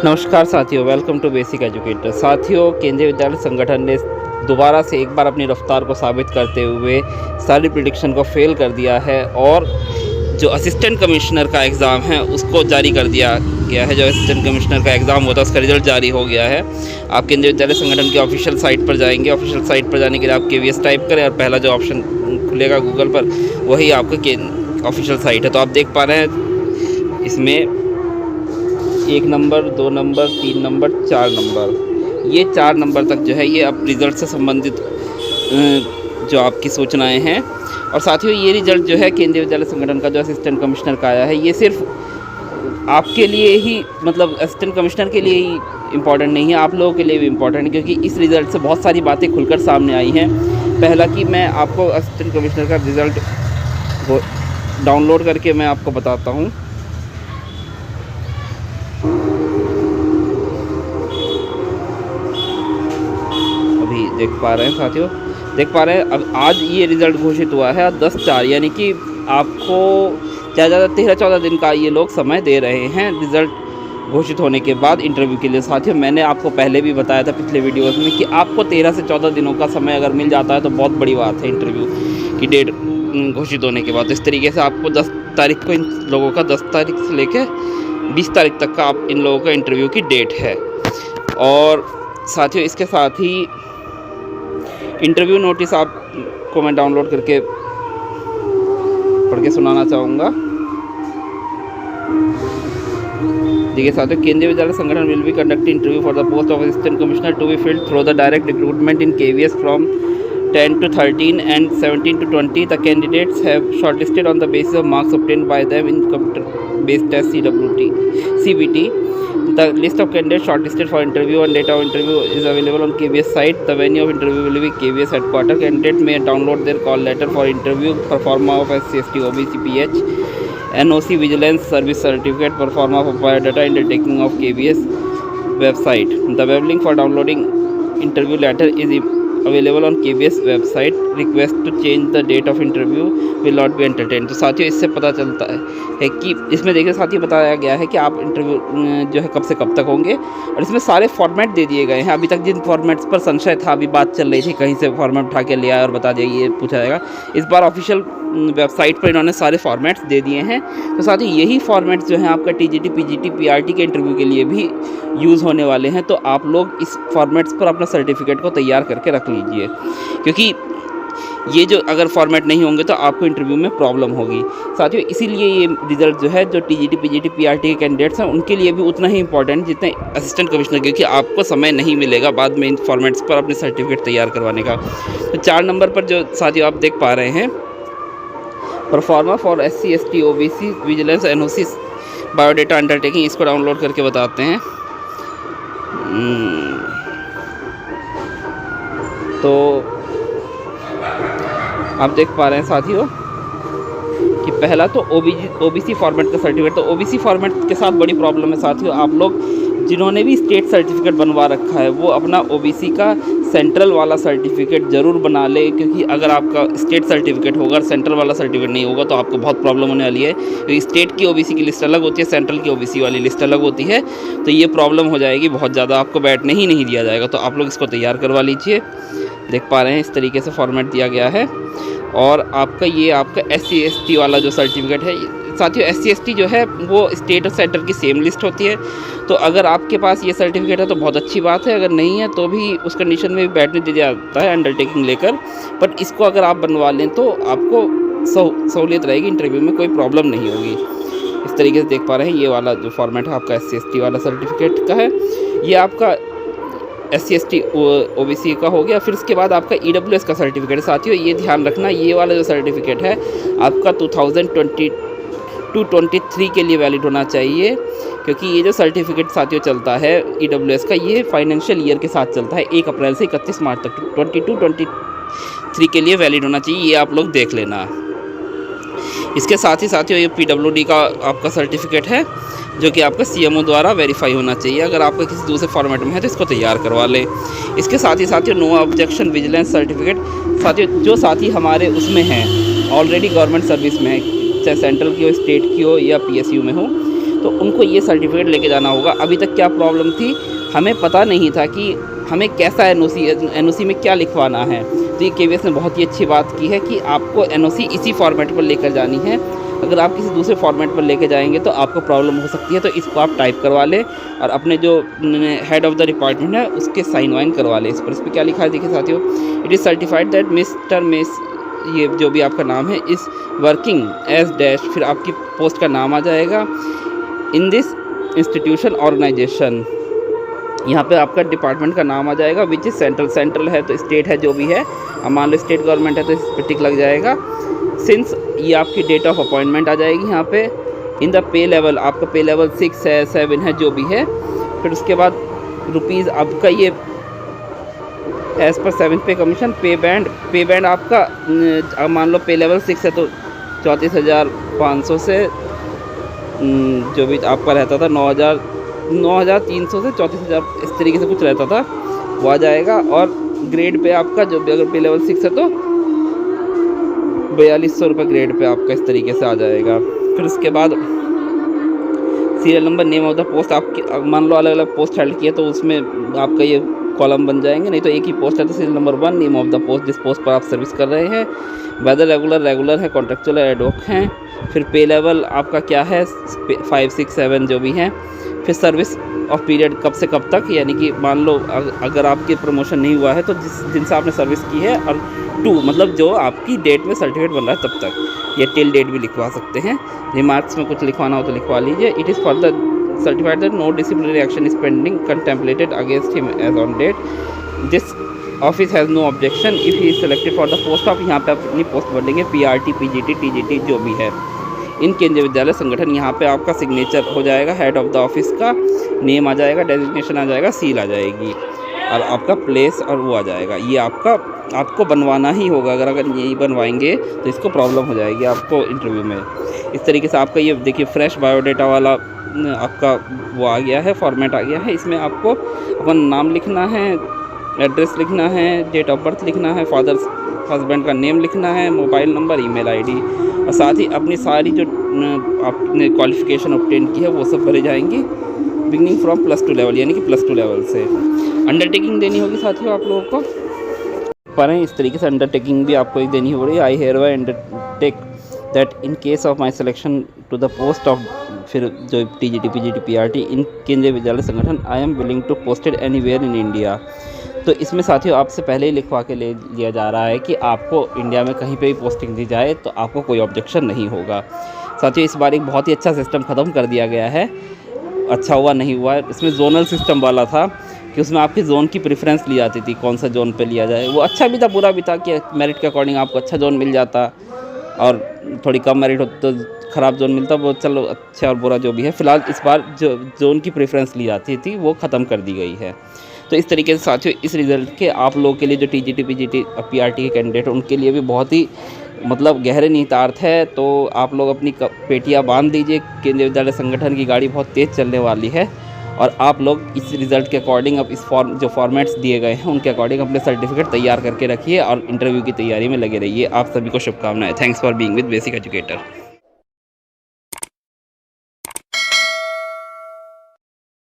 नमस्कार साथियों, welcome to basic educator. साथियों, केंद्रीय विद्यालय संगठन ने दोबारा से एक बार अपनी रफ्तार को साबित करते हुए सारी प्रिडिक्शन को फेल कर दिया है और जो असिस्टेंट कमिश्नर का एग्ज़ाम है उसको जारी कर दिया गया है। जो असिस्टेंट कमिश्नर का एग्ज़ाम होता है उसका रिजल्ट जारी हो गया है। आप केंद्रीय विद्यालय संगठन की ऑफिशियल साइट पर जाएंगे। ऑफिशियल साइट पर जाने के लिए आप KVS टाइप करें और पहला जो ऑप्शन खुलेगा गूगल पर वही आपका ऑफिशियल साइट है। तो आप देख पा रहे हैं इसमें 1 नंबर, 2 नंबर, 3 नंबर, 4 नंबर, ये 4 नंबर तक जो है ये अब रिज़ल्ट से संबंधित जो आपकी सूचनाएं हैं। और साथियों, ये रिज़ल्ट जो है केंद्रीय विद्यालय संगठन का जो असिस्टेंट कमिश्नर का आया है, ये सिर्फ आपके लिए ही, मतलब असिस्टेंट कमिश्नर के लिए ही इम्पॉर्टेंट नहीं है, आप लोगों के लिए भी इम्पॉर्टेंट है, क्योंकि इस रिज़ल्ट से बहुत सारी बातें खुलकर सामने आई हैं। पहला कि मैं आपको असिस्टेंट कमिश्नर का रिज़ल्ट डाउनलोड करके मैं आपको बताता हूँ। देख पा रहे हैं साथियों, देख पा रहे हैं अब आज ये रिज़ल्ट घोषित हुआ है 10/4, यानी कि आपको ज़्यादा 13-14 दिन का ये लोग समय दे रहे हैं रिज़ल्ट घोषित होने के बाद इंटरव्यू के लिए। साथियों, मैंने आपको पहले भी बताया था पिछले वीडियोस में कि आपको 13 से 14 दिनों का समय अगर मिल जाता है तो बहुत बड़ी बात है इंटरव्यू की डेट घोषित होने के बाद। तो इस तरीके से आपको 10 तारीख को इन लोगों का 10 तारीख से लेकर 20 तारीख तक का आप इन लोगों का इंटरव्यू की डेट है। और साथियों, इसके साथ ही इंटरव्यू नोटिस आपको मैं डाउनलोड करके पढ़ के सुनाना चाहूँगा। देखिए साथियों, Kendriya Vidyalaya Sangathan will be conduct interview for the post of assistant commissioner to be filled through the direct recruitment in KVS from 10 to 13 and 17 to 20. The candidates have shortlisted on the basis of marks obtained by them in computer-based test CBT. The list of candidates shortlisted for interview and data of interview is available on KVS site. The venue of interview will be KVS headquarters. Candidates may download their call letter for interview, performa of SC/ST OBC PH, NOC Vigilance Service Certificate, performa of biodata undertaking of KVS website. The web link for downloading interview letter is available on KVS website. Request to change the date of interview will not be entertain. तो साथियों, इससे पता चलता है कि इसमें देखिए साथियों बताया गया है कि आप इंटरव्यू जो है कब से कब तक होंगे, और इसमें सारे फॉर्मेट दे दिए गए हैं। अभी तक जिन फॉर्मेट्स पर संशय था, अभी बात चल रही थी कहीं से फॉर्मेट उठा के ले आया और बता दिया ये पूछा जाएगा, इस बार ऑफिशियल वेबसाइट पर इन्होंने सारे फॉर्मेट्स दे दिए हैं। तो साथियों, यही फॉर्मेट्स जो हैं आपका TGT, PGT, PRT के इंटरव्यू के लिए भी यूज़ होने वाले हैं। तो आप लोग इस फॉर्मेट्स पर अपना सर्टिफिकेट को तैयार करके रख लीजिए, क्योंकि ये जो अगर फॉर्मेट नहीं होंगे तो आपको इंटरव्यू में प्रॉब्लम होगी। साथियों, इसीलिए ये रिज़ल्ट जो है जो TGT, PGT, PRT के कैंडिडेट्स हैं उनके लिए भी उतना ही इंपॉर्टेंट जितने असिस्टेंट कमिश्नर, क्योंकि आपको समय नहीं मिलेगा बाद में इन फॉर्मेट्स पर अपने सर्टिफिकेट तैयार करवाने का। तो 4 नंबर पर जो साथियों आप देख पा रहे हैं, pro forma for SC/ST OBC vigilance NOC biodata undertaking, इसको डाउनलोड करके बताते हैं। तो आप देख पा रहे हैं साथियों कि पहला तो OBC फॉर्मेट का सर्टिफिकेट। तो OBC फॉर्मेट के साथ बड़ी प्रॉब्लम है साथियों। आप लोग जिन्होंने भी स्टेट सर्टिफिकेट बनवा रखा है वो अपना OBC का सेंट्रल वाला सर्टिफिकेट ज़रूर बना ले, क्योंकि अगर आपका स्टेट सर्टिफिकेट होगा, सेंट्रल वाला सर्टिफिकेट नहीं होगा तो आपको बहुत प्रॉब्लम होने वाली है, क्योंकि स्टेट की OBC की लिस्ट अलग होती है, सेंट्रल की OBC वाली लिस्ट अलग होती है। तो ये प्रॉब्लम हो जाएगी बहुत ज़्यादा, आपको बैठने ही नहीं दिया जाएगा। तो आप लोग इसको तैयार करवा लीजिए। देख पा रहे हैं इस तरीके से फॉर्मेट दिया गया है। और आपका ये आपका SC/ST वाला जो सर्टिफिकेट है साथियों, SC/ST जो है वो स्टेट और सेंटर की सेम लिस्ट होती है। तो अगर आपके पास ये सर्टिफिकेट है तो बहुत अच्छी बात है, अगर नहीं है तो भी उस कंडीशन में भी बैठने दिया जाता है अंडरटेकिंग लेकर। बट इसको अगर आप बनवा लें तो आपको सहूलियत रहेगी, इंटरव्यू में कोई प्रॉब्लम नहीं होगी। इस तरीके से देख पा रहे हैं ये वाला जो फॉर्मेट है आपका SC/ST वाला सर्टिफिकेट का है, ये आपका SC/ST OBC का हो गया। फिर उसके बाद आपका EWS का सर्टिफिकेट है साथियों। ये ध्यान रखना, ये वाला जो सर्टिफिकेट है आपका 2022-23 के लिए वैलिड होना चाहिए, क्योंकि ये जो सर्टिफिकेट साथियों चलता है EWS का, ये फाइनेंशियल ईयर के साथ चलता है। 1 अप्रैल से 31 मार्च तक 22-23 के लिए वैलिड होना चाहिए, ये आप लोग देख लेना। इसके साथ ही साथियों ये PWD का आपका सर्टिफिकेट है, जो कि आपका CMO द्वारा वेरीफाई होना चाहिए। अगर आपका किसी दूसरे फॉर्मेट में है तो इसको तैयार करवा लें। इसके साथ ही साथियों नो ऑब्जेक्शन विजिलेंस सर्टिफिकेट, साथियों जो साथी हमारे उसमें हैं ऑलरेडी गवर्नमेंट सर्विस में है, चाहे सेंट्रल की हो, स्टेट की हो या PSU में हो, तो उनको ये सर्टिफिकेट लेके जाना होगा। अभी तक क्या प्रॉब्लम थी, हमें पता नहीं था कि हमें कैसा एनओसी में क्या लिखवाना है। तो ये केवीएस ने बहुत ही अच्छी बात की है कि आपको एनओसी इसी फॉर्मेट पर लेकर जानी है। अगर आप किसी दूसरे फॉर्मेट पर लेके जाएंगे तो आपको प्रॉब्लम हो सकती है। तो इसको आप टाइप करवा लें और अपने जो हेड ऑफ़ द डिपार्टमेंट है उसके साइन वाइन करवा लें। इस पर क्या लिखा है देखिए साथियों, it is certified that mister miss, ये जो भी आपका नाम है, इस वर्किंग एज डैश, फिर आपकी पोस्ट का नाम आ जाएगा, इन दिस इंस्टीट्यूशन ऑर्गेनाइजेशन, यहाँ पे आपका डिपार्टमेंट का नाम आ जाएगा, विच इज़ सेंट्रल है तो स्टेट है जो भी है, अब मान लो स्टेट गवर्नमेंट है तो इस पर टिक लग जाएगा। सिंस ये आपकी डेट ऑफ अपॉइंटमेंट आ जाएगी यहाँ पे। इन द पे लेवल, आपका पे लेवल 6 है 7 है जो भी है। फिर उसके बाद रुपीज़ आपका ये एज़ पर 7th पे कमीशन। पे बैंड आपका अब मान लो पे लेवल 6 है तो 34,500 से जो भी आपका रहता था 9,300 से 34,000 इस तरीके से कुछ रहता था वो आ जाएगा। और ग्रेड पे आपका जो भी अगर पे लेवल 6 है तो 4,200 रुपये ग्रेड पे आपका इस तरीके से आ जाएगा। फिर उसके बाद serial number, name of the post, आपकी मान लो अलग अलग पोस्ट हेल्ड की है तो उसमें आपका ये कॉलम बन जाएंगे, नहीं तो एक ही पोस्ट है तो serial number 1, name of the post जिस पोस्ट पर आप सर्विस कर रहे हैं, वेदर रेगुलर है, कॉन्ट्रेक्चुअल है, एडॉक हैं। फिर पे लेवल आपका क्या है 5 6 7 जो भी हैं। फिर सर्विस ऑफ पीरियड कब से कब तक, यानी कि मान लो अगर आपकी प्रमोशन नहीं हुआ है तो जिनसे आपने सर्विस की है, और 2 मतलब जो आपकी डेट में सर्टिफिकेट बन रहा है तब तक, ये टिल डेट भी लिखवा सकते हैं। रिमार्क्स में कुछ लिखवाना हो तो लिखवा लीजिए। It is for the certified that no disciplinary action is pending contemplated against him as on date, this office has no objection if he is selected for the post of, यहाँ पे आप अपनी पोस्ट भर देंगे PRT PGT TGT जो भी है। इन केंद्रीय विद्यालय संगठन, यहाँ पे आपका सिग्नेचर हो जाएगा, हेड ऑफ़ द ऑफिस का नेम आ जाएगा, डेजिग्नेशन आ जाएगा, सील आ जाएगी और आपका प्लेस और वो आ जाएगा। ये आपको बनवाना ही होगा। अगर यही बनवाएंगे तो इसको प्रॉब्लम हो जाएगी आपको इंटरव्यू में। इस तरीके से आपका ये देखिए फ्रेश बायोडाटा वाला आपका वो आ गया है, फॉर्मेट आ गया है। इसमें आपको अपना नाम लिखना है, एड्रेस लिखना है, डेट ऑफ बर्थ लिखना है, हस्बैंड का नेम लिखना है, मोबाइल नंबर, ईमेल आईडी, और साथ ही अपनी सारी जो आपने क्वालिफ़िकेशन ऑब्टेन की है वो सब भरे जाएंगी, बिगनिंग फ्रॉम +2 लेवल, यानी कि +2 लेवल से। अंडरटेकिंग देनी होगी साथियों आप लोगों को पर इस तरीके से अंडरटेकिंग भी आपको एक देनी हो रही है। I hereby undertake that in case of my selection to the post of, फिर जो TGT PGT PRT in Kendriya Vidyalaya Sangathan, I am willing to posted anywhere in India. तो इसमें साथियों आपसे पहले ही लिखवा के ले लिया जा रहा है कि आपको इंडिया में कहीं पे भी पोस्टिंग दी जाए तो आपको कोई ऑब्जेक्शन नहीं होगा। साथियों इस बार एक बहुत ही अच्छा सिस्टम ख़त्म कर दिया गया है। अच्छा हुआ नहीं हुआ, इसमें जोनल सिस्टम वाला था कि उसमें आपकी जोन की प्रेफरेंस ली जाती थी, कौन सा जोन पे लिया जाए। वो अच्छा भी था बुरा भी था कि मेरिट के अकॉर्डिंग आपको अच्छा जोन मिल जाता और थोड़ी कम मेरिट होती तो ख़राब जोन मिलता। वो चलो अच्छा और बुरा जो भी है, फ़िलहाल इस बार जो जोन की प्रेफरेंस ली जाती थी वो ख़त्म कर दी गई है। तो इस तरीके से साथियों इस रिज़ल्ट के आप लोगों के लिए जो TGT PGT PRT के कैंडिडेट उनके लिए भी बहुत ही मतलब गहरे निहितार्थ है। तो आप लोग अपनी पेटियाँ बांध दीजिए, केंद्रीय विद्यालय संगठन की गाड़ी बहुत तेज़ चलने वाली है और आप लोग इस रिज़ल्ट के अकॉर्डिंग अब इस जो फॉर्मेट्स दिए गए हैं उनके अकॉर्डिंग अपने सर्टिफिकेट तैयार करके रखिए और इंटरव्यू की तैयारी में लगे रहिए। आप सभी को शुभकामनाएं। Thanks for being with basic educator.